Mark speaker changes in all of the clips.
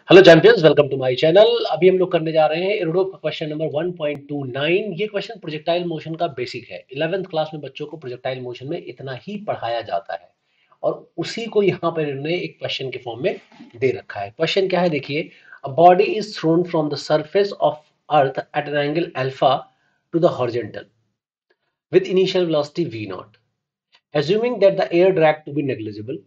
Speaker 1: Hello champions, welcome to my channel. अभी हम लोग करने जा रहे हैं एरोडो का क्वेश्चन नंबर 1.29। ये क्वेश्चन प्रोजेक्टाइल मोशन का बेसिक है। 11th क्लास में बच्चों को प्रोजेक्टाइल मोशन में इतना ही पढ़ाया जाता है और उसी को यहाँ पर इन्होंने एक क्वेश्चन के फॉर्म में दे रखा है। क्वेश्चन क्या है देखिए, a body is throne from the surface of earth at an angle alpha two the horizontal with initial velocity v naught. Assuming that the air drag to be negligible,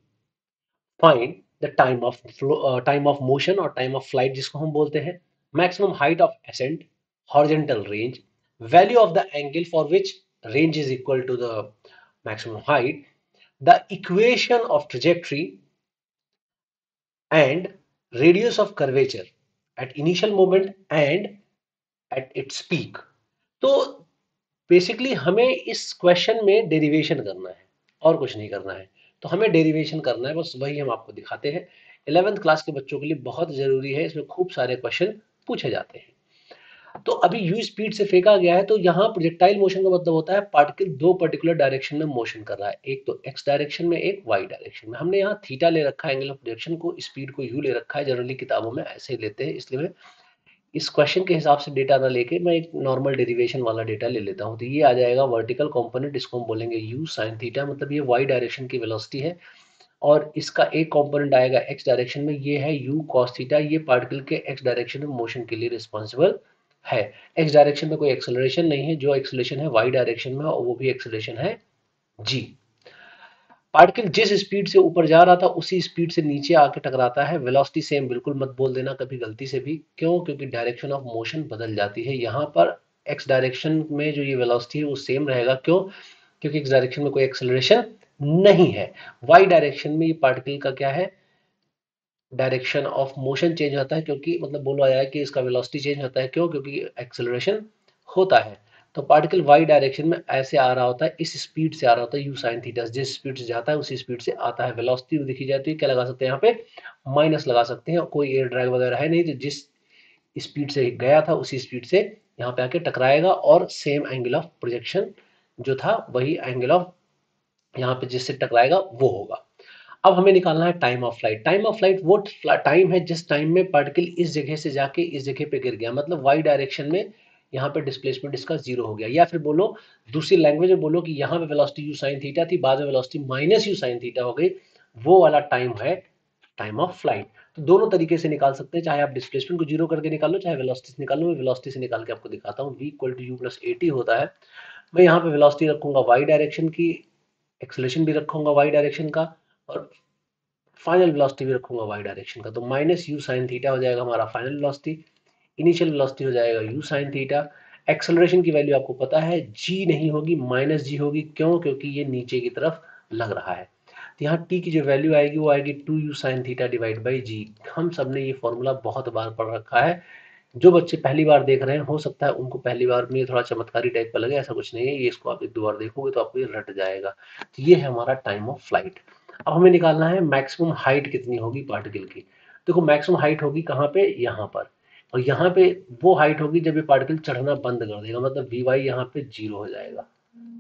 Speaker 1: find the time of flow, time of motion और time of flight जिसको हम बोलते हैं, maximum height of ascent, horizontal range, value of the angle for which range is equal to the maximum height, the equation of trajectory and radius of curvature at initial moment and at its peak. तो basically हमें इस question में derivation करना है और कुछ नहीं करना है। तो हमें डेरिवेशन करना है, बस वही हम आपको दिखाते हैं। 11th क्लास के बच्चों के लिए बहुत जरूरी है, इसमें खूब सारे क्वेश्चन पूछे जाते हैं। तो अभी यू स्पीड से फेंका गया है, तो यहाँ प्रोजेक्टाइल मोशन का मतलब होता है पार्टिकल दो पर्टिकुलर डायरेक्शन में मोशन कर रहा है, एक तो एक्स डायरेक्शन में, एक वाई डायरेक्शन में। हमने यहाँ थीटा ले रखा है, एंगल ऑफ प्रोजेक्शन को, स्पीड को यू ले रखा है। जनरली किताबों में ऐसे ही लेते हैं, इसलिए मैं इस क्वेश्चन के हिसाब से डेटा ना लेके मैं एक नॉर्मल डेरिवेशन वाला डेटा ले लेता हूँ। तो ये आ जाएगा वर्टिकल कंपोनेंट, इसको हम बोलेंगे यू साइन थीटा, मतलब ये वाई डायरेक्शन की वेलोसिटी है। और इसका एक कंपोनेंट आएगा एक्स डायरेक्शन में, ये है यू कॉस थीटा, ये पार्टिकल के एक्स डायरेक्शन में मोशन के लिए रिस्पॉन्सिबल है। एक्स डायरेक्शन में कोई एक्सेलरेशन नहीं है, जो एक्सेलरेशन है वाई डायरेक्शन में, और वो भी एक्सेलरेशन है जी। पार्टिकल जिस स्पीड से ऊपर जा रहा था उसी स्पीड से नीचे आके टकराता है। वेलोसिटी सेम बिल्कुल मत बोल देना कभी गलती से भी, क्यों? क्योंकि डायरेक्शन ऑफ मोशन बदल जाती है। यहाँ पर एक्स डायरेक्शन में जो ये वेलोसिटी है वो सेम रहेगा, क्यों? क्योंकि एक्स डायरेक्शन में कोई एक्सेलरेशन नहीं है। वाई डायरेक्शन में ये पार्टिकल का क्या है, डायरेक्शन ऑफ मोशन चेंज होता है, क्योंकि मतलब बोला जाए कि इसका वेलोसिटी चेंज होता है, क्यों? क्योंकि एक्सेलरेशन होता है। तो पार्टिकल वाई डायरेक्शन में ऐसे आ रहा होता है, इस स्पीड से आ रहा होता है, यू साइन थीटा, जिस स्पीड से जाता है उसी स्पीड से आता है। वेलोसिटी दिखी जाती है, क्या लगा सकते हैं यहाँ पे? माइनस लगा सकते हैं। कोई एयर ड्रैग वगैरह है नहीं, तो जिस स्पीड से गया था उसी स्पीड से यहाँ पे आके टकराएगा, और सेम एंगल ऑफ प्रोजेक्शन जो था वही एंगल ऑफ यहाँ पे जिससे टकराएगा वो होगा। अब हमें निकालना है time of flight. Time of flight वो टाइम है जिस टाइम में पार्टिकल इस जगह से जाके इस जगह पे गिर गया, मतलब वाई डायरेक्शन में यहाँ पे डिस्प्लेसमेंट इसका जीरो हो गया। या फिर बोलो, दूसरी लैंग्वेज में बोलो कि यहाँ पे वेलोसिटी यू साइन थीटा थी, बाद में velocity minus you sine theta हो गई, वो वाला टाइम है टाइम ऑफ फ्लाइट। तो दोनों तरीके से निकाल सकते हैं, चाहे आप डिस्प्लेसमेंट को जीरो करके निकालो, चाहे वेलोसिटी से निकालो। मैं वेलोसिटी से निकाल के आपको दिखाता हूँ। v equal to u plus a t होता है। मैं यहाँ पे वेलोसिटी रखूंगा वाई डायरेक्शन की, एक्सेलरेशन भी रखूंगा वाई डायरेक्शन का, और फाइनल वेलोसिटी भी रखूंगा वाई डायरेक्शन का। तो माइनस यू साइन थीटा हो जाएगा हमारा फाइनल वेलोसिटी, इनिशियल वेलोसिटी हो जाएगा यू साइन थीटा। एक्सेलरेशन की वैल्यू आपको पता है, जी नहीं होगी, माइनस जी होगी, क्यों? क्योंकि ये नीचे की तरफ लग रहा है। तो यहाँ टी की जो वैल्यू आएगी वो आएगी two u sine theta divide by g. हम सब ने ये फॉर्मूला बहुत बार पढ़ रखा है। जो बच्चे पहली बार देख रहे हैं, हो सकता है उनको पहली बार में ये थोड़ा चमत्कारी टाइप का लगे, ऐसा कुछ नहीं है। ये इसको आप एक दो बार देखोगे तो आपको ये रट जाएगा। तो ये है हमारा टाइम ऑफ फ्लाइट। अब हमें निकालना है मैक्सिमम हाइट कितनी होगी पार्टिकल की। देखो मैक्सिमम हाइट होगी कहाँ पे, यहाँ पर। और यहाँ पे वो हाइट होगी जब ये पार्टिकल चढ़ना बंद कर देगा, मतलब वी वाई यहाँ पे जीरो हो जाएगा।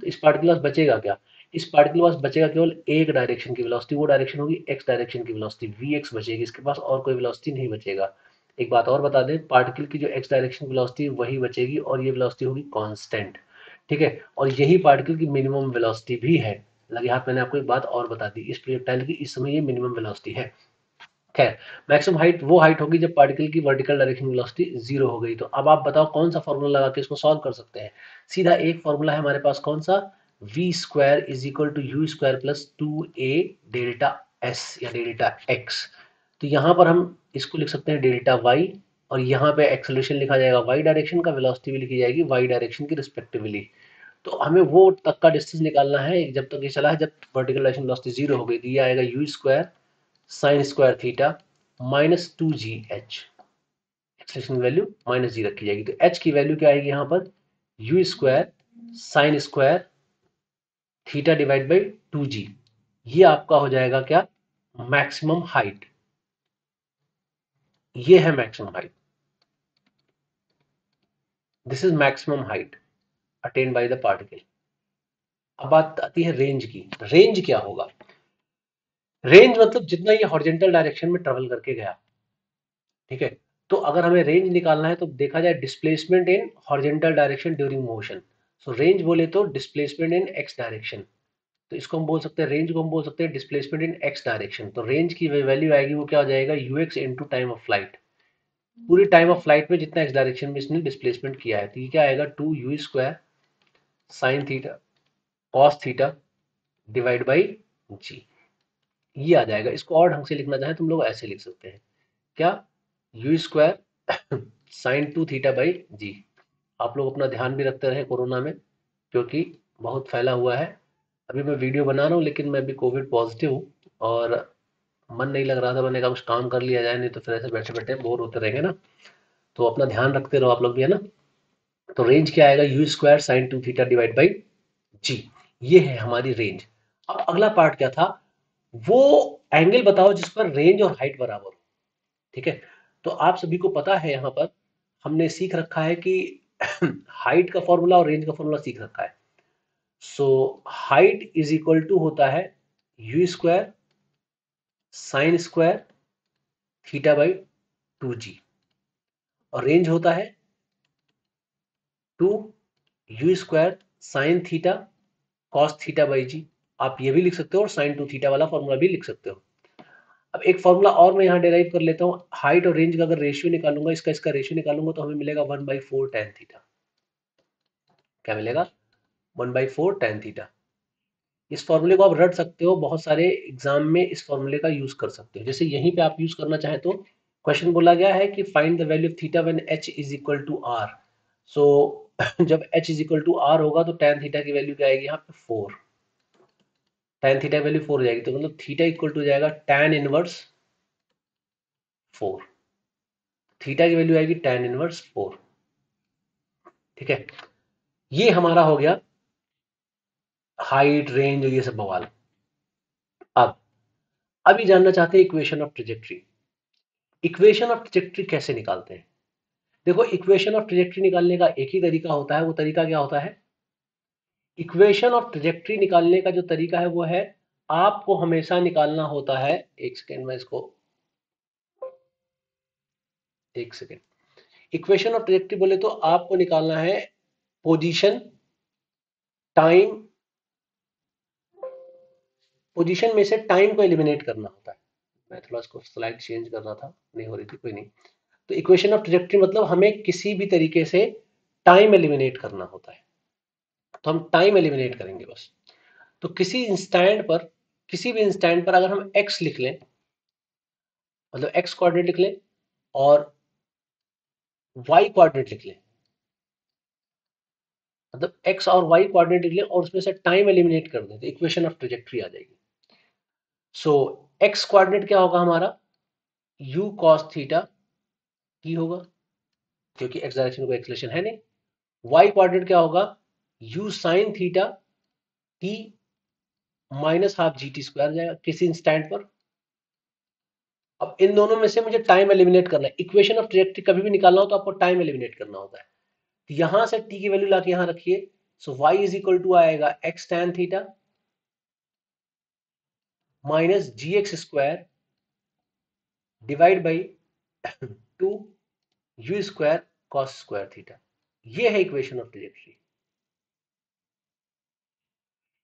Speaker 1: तो इस पार्टिकल के पास बचेगा क्या? इस पार्टिकल के पास बचेगा केवल एक डायरेक्शन की वेलोसिटी, वो डायरेक्शन होगी एक्स डायरेक्शन की वेलोसिटी, वी एक्स बचेगी इसके पास, और कोई वेलोसिटी नहीं बचेगा। एक बात और बता दें, पार्टिकल की जो एक्स डायरेक्शन की वेलोसिटी वही बचेगी, और ये वेलोसिटी होगी कांस्टेंट। ठीक है, और यही पार्टिकल की मिनिमम वेलोसिटी भी है। लगे हाथ, मैंने आपको एक बात और बता दी, इस प्रोजेक्टाइल की इस समय ये मिनिमम वेलोसिटी है। खैर, मैक्सिमम हाइट वो हाइट होगी जब पार्टिकल की वर्टिकल डायरेक्शन वेलोसिटी जीरो हो गई। तो अब आप बताओ कौन सा फॉर्मूला लगा के इसको सॉल्व कर सकते हैं। सीधा एक फॉर्मूला है हमारे पास, कौन सा? V square is equal to u square plus two a delta s या डेल्टा एक्स। तो यहाँ पर हम इसको लिख सकते हैं डेल्टा वाई, और यहाँ पे एक्सेलरेशन लिखा जाएगा वाई डायरेक्शन का, वेलोसिटी भी लिखी जाएगी वाई डायरेक्शन की रिस्पेक्टिवली। तो हमें वो तक का डिस्टेंस निकालना है जब तक ये चला है, जब वर्टिकल डायरेक्शन वेलोसिटी जीरो हो गई। तो ये आएगा u square sine square theta minus two g h. Acceleration value minus g रखी जाएगी, तो एच की वैल्यू क्या आएगी यहाँ पर? U square sine square theta divide by two g. ये आपका हो जाएगा क्या? Maximum height. ये है maximum height, this is maximum height attained by the particle. अब बात आती है रेंज की। रेंज क्या होगा? रेंज मतलब जितना ये हॉरिजॉन्टल डायरेक्शन में ट्रेवल करके गया, ठीक है। तो अगर हमें रेंज निकालना है तो देखा जाए displacement in horizontal direction during motion. So range बोले तो डिस्प्लेसमेंट इन एक्स डायरेक्शन, तो इसको हम बोल सकते हैं, रेंज को हम बोल सकते हैं डिस्प्लेसमेंट इन एक्स डायरेक्शन। तो रेंज की वैल्यू आएगी, वो क्या हो जाएगा, you x into time of flight. पूरी टाइम ऑफ फ्लाइट में जितना एक्स डायरेक्शन में इसने डिस्प्लेसमेंट किया है, तो ये क्या आएगा, two u square sine theta cos theta divide by g. ये आ जाएगा। इसको और ढंग से लिखना चाहें तुम लोग ऐसे लिख सकते हैं, क्या, u square sine two theta by g. आप लोग अपना ध्यान भी रखते रहे कोरोना में, क्योंकि बहुत फैला हुआ है। अभी मैं वीडियो बना रहा हूँ लेकिन मैं भी कोविड पॉजिटिव हूँ, और मन नहीं लग रहा था, मैंने कहा कुछ काम कर लिया जाए, नहीं तो फिर ऐसे बैठे बैठे बोर होते रहेंगे ना। तो अपना ध्यान रखते रहो आप लोग भी, है ना। तो रेंज क्या आएगा, u square sine two theta divide by g. ये है हमारी रेंज। अब अगला पार्ट क्या था, वो एंगल बताओ जिस पर रेंज और हाइट बराबर हो। ठीक है। तो आप सभी को पता है, यहाँ पर हमने सीख रखा है कि हाइट का फॉर्मूला और रेंज का फॉर्मूला सीख रखा है। So height is equal to होता है u square sine square theta by two g, और रेंज होता है two u square sine theta cos theta by g. आप ये भी लिख सकते हो और साइन टू थीटा वाला फॉर्मूला भी लिख सकते हो। अब एक फॉर्मूला और मैं यहाँ डिराइव कर लेता हूँ, हाइट और रेंज का अगर रेशियो निकालूंगा, इसका रेशियो निकालूंगा, तो हमें मिलेगा 1/4 tan थीटा। क्या मिलेगा, 1/4 tan थीटा। इस फॉर्मूले को आप रट सकते हो, बहुत सारे एग्जाम में इस फॉर्मूले का यूज कर सकते हो। जैसे यहीं पे आप यूज करना चाहें तो क्वेश्चन बोला गया है कि find the value of theta when h is equal to r। So जब h is equal to r होगा तो tan थीटा की वैल्यू क्या आएगी, यहाँ पे 4। tan थीटा की वैल्यू 4 हो जाएगी, तो मतलब थीटा इक्वल टू जाएगा tan इनवर्स 4। थीटा की वैल्यू आएगी tan इनवर्स 4। ठीक है। ये हमारा हो गया हाइट रेंज और ये सब बवाल। अब अभी जानना चाहते हैं equation of trajectory. Equation of trajectory कैसे निकालते हैं। देखो, इक्वेशन ऑफ ट्रेजेक्ट्री निकालने का एक ही तरीका होता है। वो तरीका क्या होता है, इक्वेशन ऑफ ट्रेजेक्ट्री निकालने का जो तरीका है वो है, आपको हमेशा निकालना होता है, एक सेकेंड में इसको, एक सेकेंड, इक्वेशन ऑफ ट्रेजेक्ट्री बोले तो आपको निकालना है पोजीशन टाइम, पोजीशन में से टाइम को एलिमिनेट करना होता है। मैं थोड़ा इसको स्लाइड चेंज कर रहा था, नहीं हो रही थी, कोई नहीं। तो इक्वेशन ऑफ ट्रेजेक्ट्री मतलब हमें किसी भी तरीके से टाइम एलिमिनेट करना होता है, तो हम टाइम एलिमिनेट करेंगे बस। तो किसी इंस्टेंट पर, किसी भी इंस्टेंट पर अगर हम x लिख लें, मतलब x कोऑर्डिनेट लिख लें और y कोऑर्डिनेट लिख लें, मतलब x और y कोऑर्डिनेट लिख लें और उसमें से टाइम एलिमिनेट कर दें, तो इक्वेशन ऑफ ट्रेजेक्ट्री आ जाएगी। सो x कोऑर्डिनेट क्या होगा हमारा, u cos थीटा t होगा, क्योंकि x डायरेक्शन को एक्सलेशन है नहीं। y कोऑर्डिनेट क्या होगा, u sin theta t minus half G T square जाएगा किसी इंस्टेंट पर। अब इन दोनों में से मुझे टाइम एलिमिनेट करना है। इक्वेशन ऑफ ट्रेजेक्ट्री कभी भी निकालना हो तो आपको टाइम एलिमिनेट करना होता है। तो यहां से t की वैल्यू लाके यहां रखिए, so y is equal to आएगा x tan theta minus g x square divide by two u square cos square theta. ये है equation of trajectory.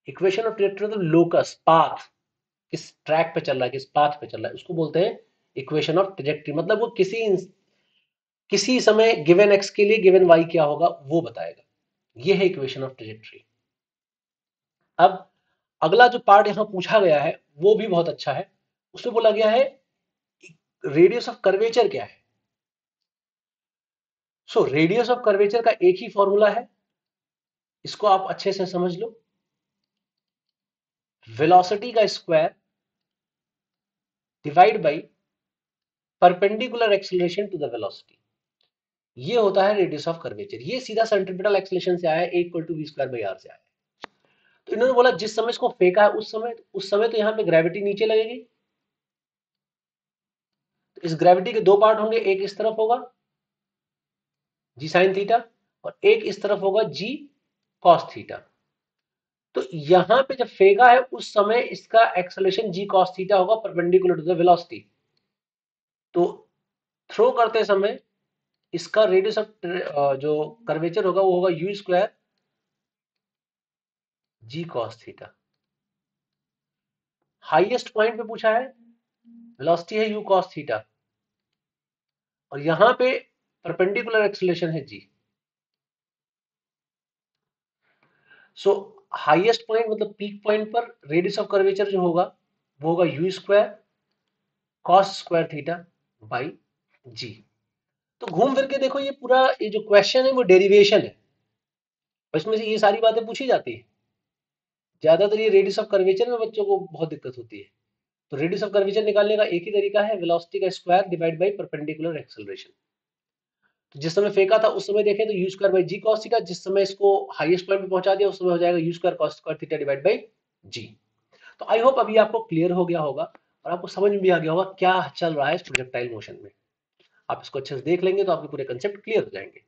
Speaker 1: Equation of trajectory मतलब लोकस पाथ, किस ट्रैक पे चल रहा है, किस पाथ पे चल रहा है, उसको बोलते हैं इक्वेशन ऑफ ट्रेजेक्ट्री। मतलब वो किसी समय गिवन एक्स के लिए गिवन वाई क्या होगा वो बताएगा। ये है इक्वेशन ऑफ ट्रेजेक्ट्री। अब अगला जो पार्ट यहां पूछा गया है वो भी बहुत अच्छा है। उसमें बोला गया है रेडियस ऑफ कर्वेचर क्या है। सो रेडियस ऑफ कर्वेचर का एक ही फॉर्मूला है, इसको आप अच्छे से समझ लो, वेलोसिटी का square divide by perpendicular acceleration to the velocity. ये होता है रेडियस ऑफ कर्वेचर। ये सीधा सेंट्रीपिटल एक्सीलरेशन से आया है, a equal to v square by r से आया है। तो इन्होंने बोला जिस समय इसको फेंका है उस समय तो यहाँ पे ग्रेविटी नीचे लगेगी, तो इस ग्रेविटी के दो पार्ट होंगे, एक इस तरफ होगा जी साइन थीटा और एक इस तरफ होगा जी कॉस थीटा। तो यहां पे जब फेंका है उस समय इसका एक्सेलरेशन जी कॉस थीटा होगा परपेंडिकुलर टू द वेलोसिटी। तो थ्रो करते समय इसका रेडियस ऑफ जो कर्वेचर होगा वो होगा u square g cos theta. Highest point पे पूछा है, वेलोसिटी है यू कॉस थीटा, और यहां पे परपेंडिकुलर एक्सीलरेशन है जी। सो हाईएस्ट पॉइंट मतलब पीक पॉइंट पर रेडियस ऑफ कर्वेचर जो होगा वो होगा u square cos square theta by g. तो घूम फिर के देखो ये पूरा ये जो क्वेश्चन है वो डेरिवेशन है, और इसमें से ये सारी बातें पूछी जाती है। ज्यादातर ये रेडियस ऑफ कर्वेचर में बच्चों को बहुत दिक्कत होती है। तो रेडियस ऑफ कर्वेचर निकालने का एक ही तरीका है, वेलोसिटी का square divide by perpendicular acceleration. तो जिस समय फेंका था उस समय देखें तो u square by g cos theta, जिस समय इसको हाईएस्ट पॉइंट पे पहुंचा दिया उस समय हो जाएगा u square cos square theta divide by g. तो आई होप अभी आपको क्लियर हो गया होगा और आपको समझ में भी आ गया होगा क्या चल रहा है इस प्रोजेक्टाइल मोशन में। आप इसको अच्छे से देख लेंगे तो आपके पूरे कंसेप्ट क्लियर हो जाएंगे।